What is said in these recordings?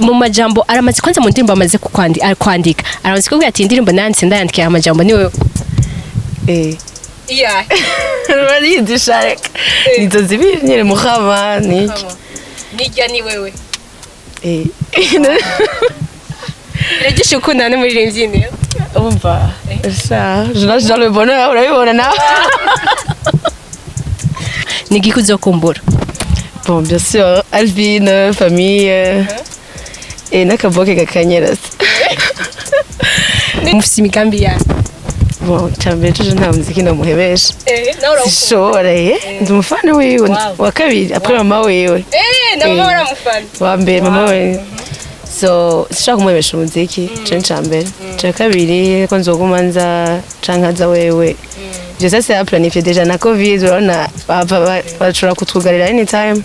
mu majambo aramaze kwanza mu ndirimbo amaze kwandika aramaze kubwira ati indirimbo nanditse ndayandikira amajambo niwe iya bariyidisha reka nizo zibiri nyene muhama niki nijya ni wewe Regisha ukunda n'umuririmbyi ne umva ça je lâche dans le bonheur urabibona na Nigiki uzokumbura bon bien sûr Alvin famille et nakaboke gakanyerasa mufise imigambi ya bon cyambere tuje nta muziki namuhebesha sishore ndi umufana wiwe wa kabiri après mama wiwe ndamama uramufana wa mbere mama wiwe so sishaka kumwebesha umuziki cyambere cya kabiri ko nzoguma nza cankaza wewe je ça c'est planifié déjà na covid urabona bashobora kutwugarira anytime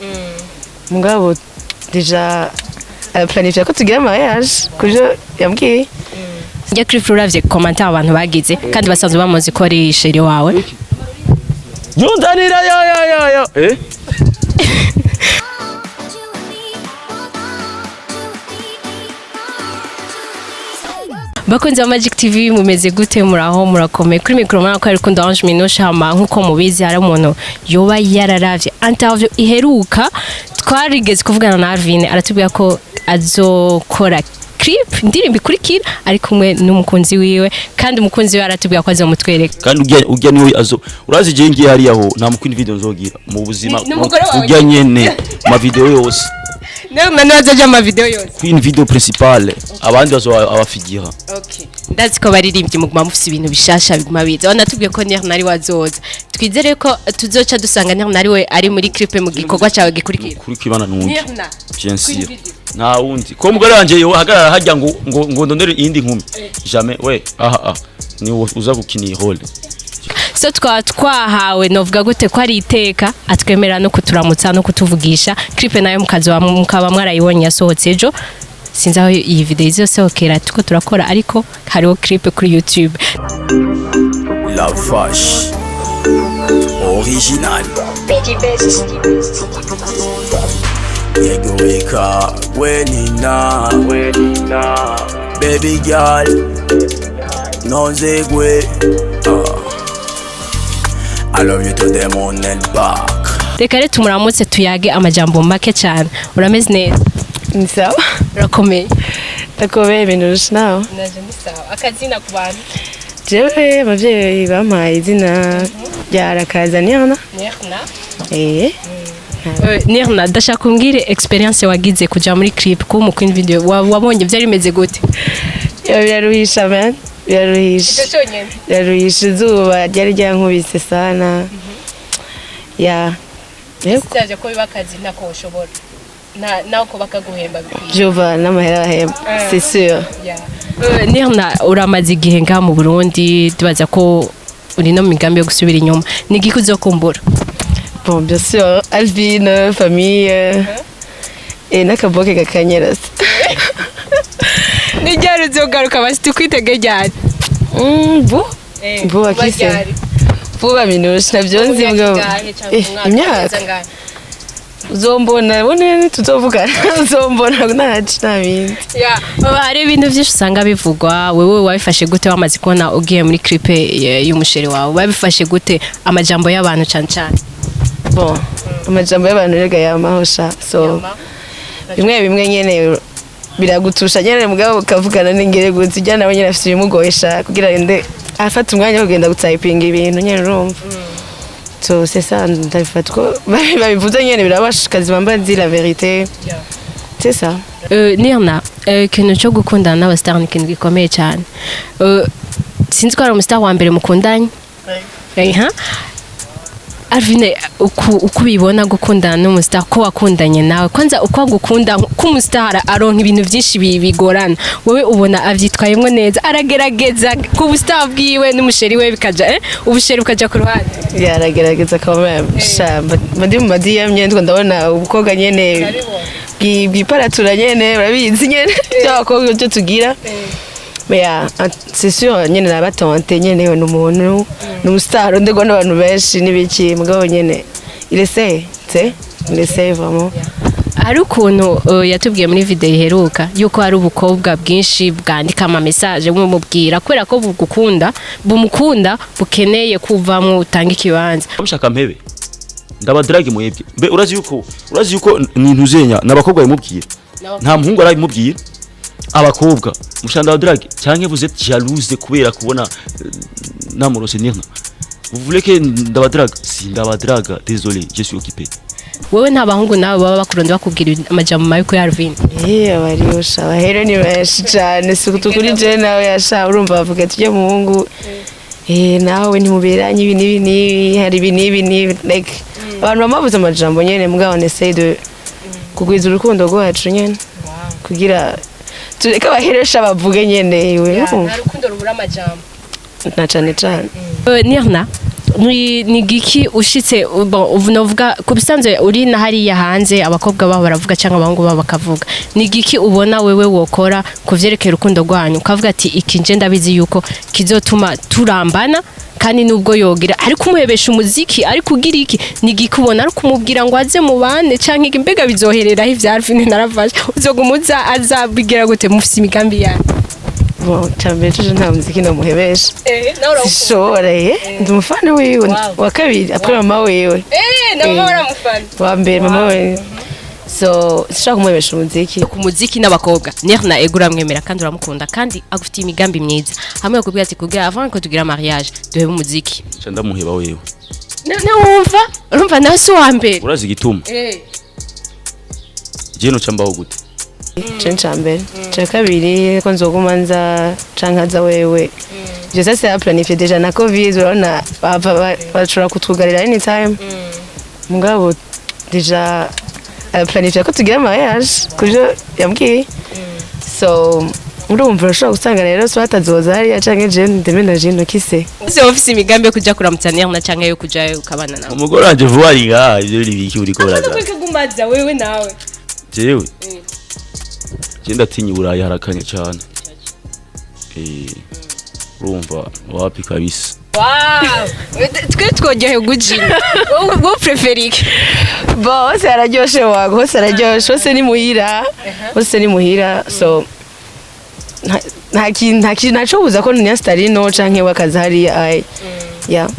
mugabo déjà planifié ko tugira mariage kujo yambwiye njye Cliff uravye commentaire abantu bagize kandi basanzwe bamuzi ko ari sheri wawe yundanira yo Bakunze Magic TV mumeze gute muraho murakomeye kuri micro mwana ko ari kunda Ange Minosha hama nkuko mubizi hari umuntu yoba yararavye interview iheruka twarigeze kuvugana na Alvin aratubwira ko azokora clip ndirimbo ikurikira ari kumwe n'umukunzi wiwe kandi umukunzi we aratubwira ko azomutwereka kandi ujya niwe urazi je ngiye hari aho nta mukindi video nzogira mu buzima ujya nyene ma video yose none azaje ama video yose queen video principale abandi bazo abafigira okay ndazi ko baririmbye muguma mufise ibintu bishasha biguma biza wanatubwiye ko nari wazoza twizere ko tuzoca dusanga nari we ari muri clip mu gikorwa cyawe gikurikira kuri kibana n'undi bien sûr na wundi ko mugore wanje yo hagarara hajya ngo ndondere indi nkumi jamais we ni uza gukina role so twahawe novuga gute ko ari iteka atwemera no kuturamutsa no kutuvugisha clip nayo mukaba mwarayibonye yasohotse ejo sinzi aho iyi video izosohokera tuko turakora ariko hariho clip kuri YouTube La Vache original Petit Best Yegoreka wenina baby girl nonzegwe I love you to the moon and back. Reka rero tumuramutse tuyage amajambo make cyane urameze neza ni sawa urakomeye takobe ibintu nawe naje ni sawa akazina ku bantu jewe abavyeyi bampaye izina rya Rakaza Nirna Nirna ndashaka kumbwire experience wagize kuja muri clip ko mu queen video wabonye byari bimeze gute biraruhisha man biraruhisha izuba ryari ryankubise sana ya sitavye ko bibakazi nako ushobora nako bakaguhemba bikwiye jova n'amahera bahemba c'est sûr Nirna uramaze igihe nga mu Burundi tubaza ko uri no migambi yo gusubira inyuma nigiki uzokumbura bon bien sûr Alvin famille et nakaboke gakanyerasa ni ryari uzogaruka basi tukwitege ryari vuba kise vuba Minosha navyo nzi mugabo imyaka uzombona bone tuzovugana uzombona ntabindi hari ibintu byinshi usanga bivugwa wewe wabifashe gute wamaze kubona ugiye muri clip y'umusheri wawe wabifashe gute amajambo y'abantu cyane bon amajambo y'abantu rega yamahosha so bimwe nyene biragutusha nyene mugabo ukavugana n'ingere gutse ijya nawe nyene afite ibimugoyesha kugira ende afata umwanya wo kugenda gutypinga ibintu nyene urumva so c'est ça ndabifata ko babivuze nyene birabashikazi bamba dire la vérité c'est ça Nirna ikintu cyo gukundana n'abastar ni ikintu gikomeye cyane sinzi ko ari umustar wa mbere mukundanye Alvin uko bibona gukundana n'umustar ko wakundanye nawe kwanza uko gukunda k'umustar aronka ibintu byinshi bigorana wowe ubona avyitwayemwe neza aragerageza ku bustar bwiwe n'umusheri we bikaja ubusheri bukaja ku ruhande yaragerageza quand shamba madi mu madiyam nyendwa ndabona ubukoga nyene bwiparatura nyene urabizi nyene cyako cyo tugira mais c'est sûr nyene nabatante nyene yo n'umuntu n'umustar ndego n'abantu benshi nibiki mugabo nyene il essaie vraiment hari ukuntu yatubwiye muri video iheruka yuko hari ubukobwa bwinshi bwandika ama message mubwira kubera ko bumukunda bukeneye kuvamwe utanga ikibanza mushaka mpebe ndabadrage mwebwe mbe urazi yuko nintu zenya nabakobwa bimubwira nta muhungu arabimubwira abakobwa mushanda badrage cyangwa vous êtes jalouse kubera kubona namurose n'inka vous voulez que ndabadrage si ndabadraga désolé je suis occupé wewe nta bahungu nawe baba bakuronda bakubwira amajambo mabi kuri Alvin abariyosha bahero ni benshi cyane sukutu kuri je nawe yasha urumva bavuga tujye muhungu nawe ntimuberanye ibi nibi hari ibi nibi like abantu bamabuze amajambo nyene mugabo nessaye de kugwiza urukundo rwacu nyene kugira tureka baheresha bavuge nyene wewe urukundo rubura amajambo na cyane cyane Nirna ni giki ushitse uvuga kubisanzwe uri na hariya hanze abakobwa babo baravuga cyangwa abahungu babo bakavuga ni giki ubona wewe wokora kuvyerekera urukundo rwanyu ukavuga ati iki nje ndabizi yuko kizotuma turambana kandi nubwo yogira ariko umuhebesha umuziki ariko ugira iki ni giki ubona ariko umubwira ngo aze mubane canke imbega bizoherera ivya Alvin naravashe uzogumuza azabigira gute mufise imigambi yawe Chambe tuje nta muziki no muhebesha sishore ndi umufana wiwe wa kabiri apre mama wiwe na mama waramufana wa mbere mama wiwe so sishaka kumuhebesha umuziki ku muziki n'abakobwa Nirna egura mwemera kandi uramukunda kandi agufitiye imigambi myiza hamwe yo kubwira ati kugira avant ko tugira mariage duhebe umuziki cyanda muheba wewe urumva nawe si wa mbere urazi gituma je no cambaho gute Chambere cha kabiri ko nzogumanza cankaza wewe je ça c'est planifié déjà na covid urabona bashobora kutugarira anytime mugabo déjà planifié ko tugira mariage kujo yambwiye so urumva urashobora gusanga rero so batazoza hariya canke je ndemena jino kise ese ofisi imigambi yo kuja kuramutsa Nirna canke yo kuja ukabana nawe umugore wanje vuba ringa ivyo biki uriko baraza kugumaza wewe nawe jewe Jenda tinyi Burayi harakanye cyane. Urumva wapi kabisa. Wow! Twe twogehe gujina. Wo preferike. Bose araryoshe wago, hose araryoshe, hose ni muhira. Hose ni muhira. So nta buza ko ni Starino canke wakaza hari ai. Yeah.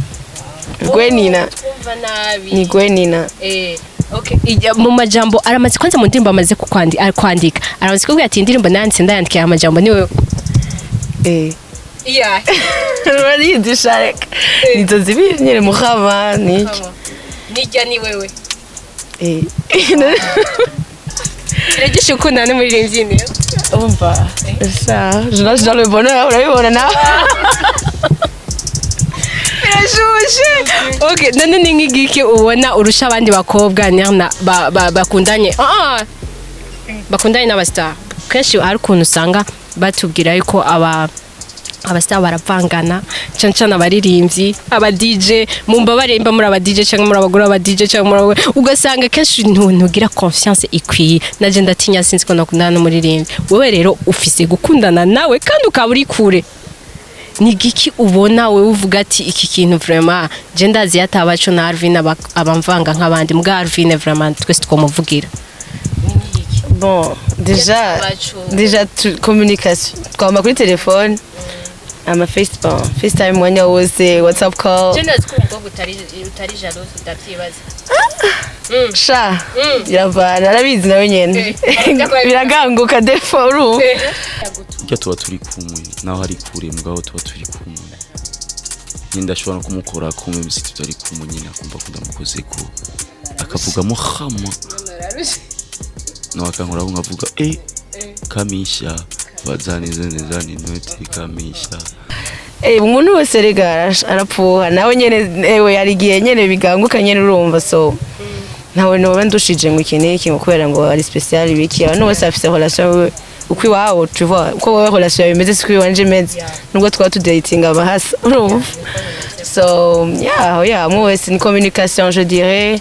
Gwenina. Ni Gwenina. Okay, mu majambo aramaze kwanza mu ndirimbo amaze kwandika aramaze kubwira ati indirimbo nanditse ndayandikiye amajambo ni wewe yeah rari disharek nizo zibiri nyere muhama niki nijya ni wewe regisho ukunda no muri rimbyine umva sa je le bonheur urabibona na Okay, none ni ngigiki ubona urusha abandi bakobwa Nirna bakundanye bakundanye n'abastar kenshi hari ukuntu usanga batubwira yuko abastar baravangana cancana abaririmbyi aba DJ mumba baremba muri aba DJ cyangwa muri abagore aba DJ cyangwa muri ugasanga kenshi ntugira confiance ikwiye naje ndatinya sinzi ko nakundana n'umuririmbyi wewe rero ufise gukundana nawe kandi ukaburi kure ni giki ubona wewe uvuga ati iki kintu vraiment je ndazi yatabaco na Alvin abamvanga nk'abandi mbwa Alvin vraiment twese twomuvugira bon déjà communication twama kuri telefone ama FaceTime mwanya wose WhatsApp call je ndazi ko umukobwa utari jalouse ndavyibaza sha yavana arabizi nawe nyene biraganguka defo uru Icyo tuba turi kumwe naho hari kure mugabo tuba turi kumwe ndashobora no kumukora kumwe misi tutari kumwe nyine akumva ko ndamukoze ko akavuga mo khama no akankora nkavuga kamisha bazanize note kamisha umuntu wese rega arapfuha nawe nyene ewe yarigiye nyene biganguka nyene urumva so nawe no bandushije ngo ikiniki kubera ngo ari special biki abantu bose afise relation ukwi wawo tu vois uko wowe relation imeze sikwi wanje meze nubwo twa tu dating abahasa urumva so yeah mu wese ni communication je dirais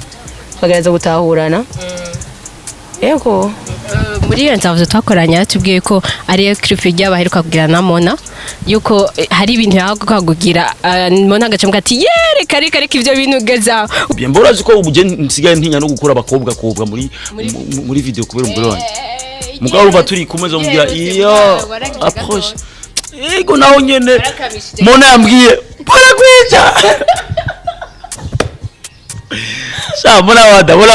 bagaragaza gutahurana yego muri iyo nzavuze twakoranye yatubwiye ko ariyo clip y'abaheruka kugira na Mona yuko hari ibintu yagukagugira Mona agacambwa ati reka ivyo bintu geza mbora ziko ubuje nsigaye ntinya no gukora abakobwa kobwa muri video kubera umugore wanjye mugabo uba turi kumeza mubwira iyo approche ego naho nyene Mona yambwiye bora kwija sha Mona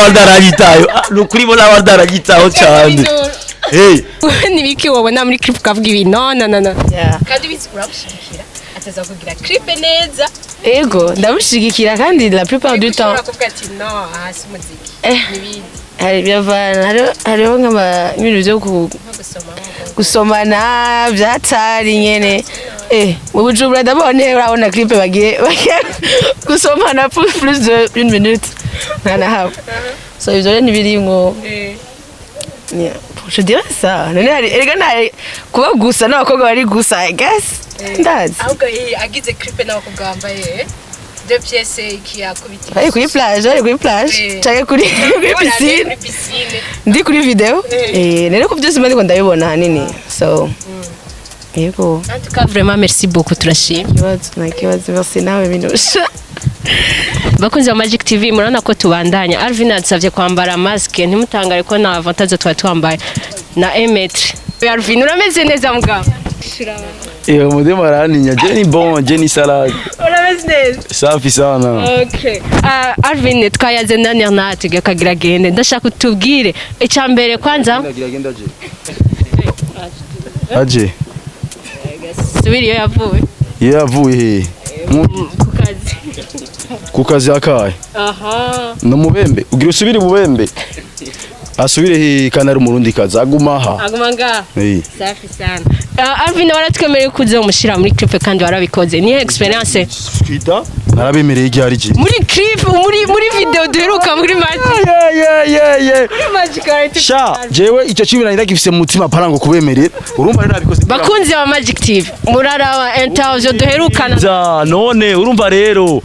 wadaragitayo nukuri Mona wadaragitaho cyane nibiki wabona muri clip kavuga ibi no kandi bizi urabushigikira ataza kugira clip neza ego ndabushigikira kandi la plupart du temps kuvuga ati no hasi muziki nibindi hari byavana hariho nk'ibintu byo gusomana byatari nyene mu Bujumbura ndabone urabona clip bagiye gusomana plus de 1 minute nana hapo so ivyo ni birimwo je dirais ça none hari erega naye kuba gusa n'abakobwa bari gusa I guess ndazi ahubwo agize clip n'abakobwa bambaye deux pièces ikiyakubita ari kuri plage cyangwa kuri piscine ndi kuri video nene ko byose ndiko ndabibona hanini so yego en tout cas vraiment merci beaucoup turashimye kibazo merci nawe Minusha bakunzi wa Magic TV murana ko tubandanya Alvin adsavye kwambara maske ntimutangare ko na avantage twambaye na Emetre Alvin urameze neza mugabo mudema araninya Jenny bon Jenny salade urameze neza safi sana okay Alvin twayaze na Nernat kagira gende ndashaka utubwire icambere kwanza aje subiri yavuye yavuye kukazi akaye no mubembe ugira usubire bubembe asubire kanari umurundi kaza aguma nga safi sana Alvin waratwemereye kuze umushira muri clip kandi warabikoze ni experience twita narabemereye igihari je muri clip muri video duheruka muri Magic sha jewe icyo cyo birangira gifise mu mutima parango kubemerera urumva rero nabikoze bakunzi wa Magic TV muraraba interview duherukana za none urumva rero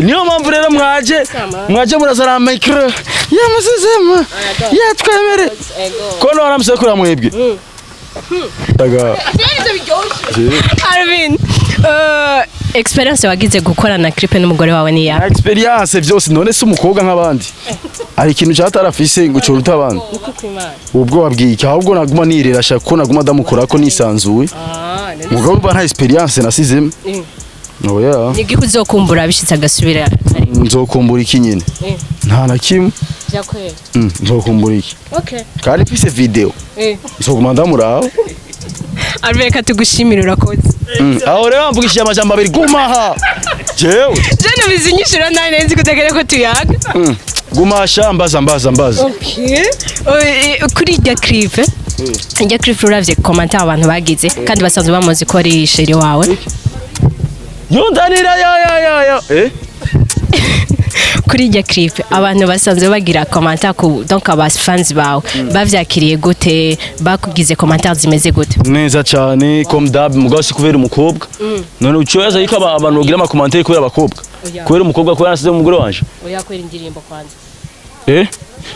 niyo mpamvu rero mwaje murazara micro yamusizema yatwemere kono waramse kuri mwebwe daga Alvin experience wagize gukora na clip n'umugore wawe ni ya experience byose none se umukobwa nk'abandi ari ikintu cyatarafise ngo curuta abandi ubwo wabwiye ahubwo naguma nirera shaka ko naguma ndamukora ko nisanzuye mugabo mba nta experience nasizemo oya nigi kuzokumbura bishitse agasubira nzokumbura iki nyine nta na kimwe byakwera nzokumbura iki okay kandi pise video izoguma ndamuraho Arveka tugushimira urakoze aho rero mvugishije amajambo abiri gumaha jewe jana bizinyishura nane nzi kutegere ko tuyaga gumasha mbaza okay kuri ya clip njya clip uravye commentaire abantu bagize kandi basanzwe bamuzi ko ari sheri wawe yondanira ya kuri ya clip abantu basanzwe bagira commentaire ku donc abas fans bawe bavyakiriye gute bakugize commentaire zimeze gute neza cyane comme dab mugasi kubera umukobwa none ucoyaza yiko abantu bagira ama commentaire kubera abakobwa kubera umukobwa ko yanasize umugore wanje oya kwera indirimbo kwanza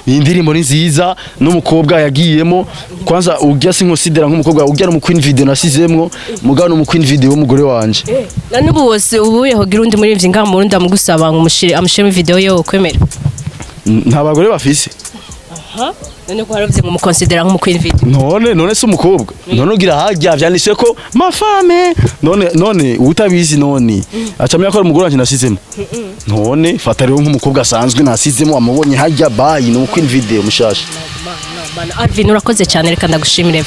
iyi ndirimbo ni nziza n'umukobwa yagiyemo kwanza ujya sinkosidera nk'umukobwa ujya no mu queen video nasizemwo mugabo no mu queen video w'umugore wanje na nubu wose ubuye hogira undi muri ivyo ngaho murundi amugusaba ngo amushire video yo kwemera nta bagore bafise none ko haravye ngo mukonsidera nk'umu queen video none se umukobwa none ugira hajya vyanditse ko ma femme none utabizi none acamya ko umugore wanje nasizemo none fata rero nk'umukobwa asanzwe nasizemo amubonye hajya bayi no queen video mushasha Alvin urakoze cyane reka ndagushimire.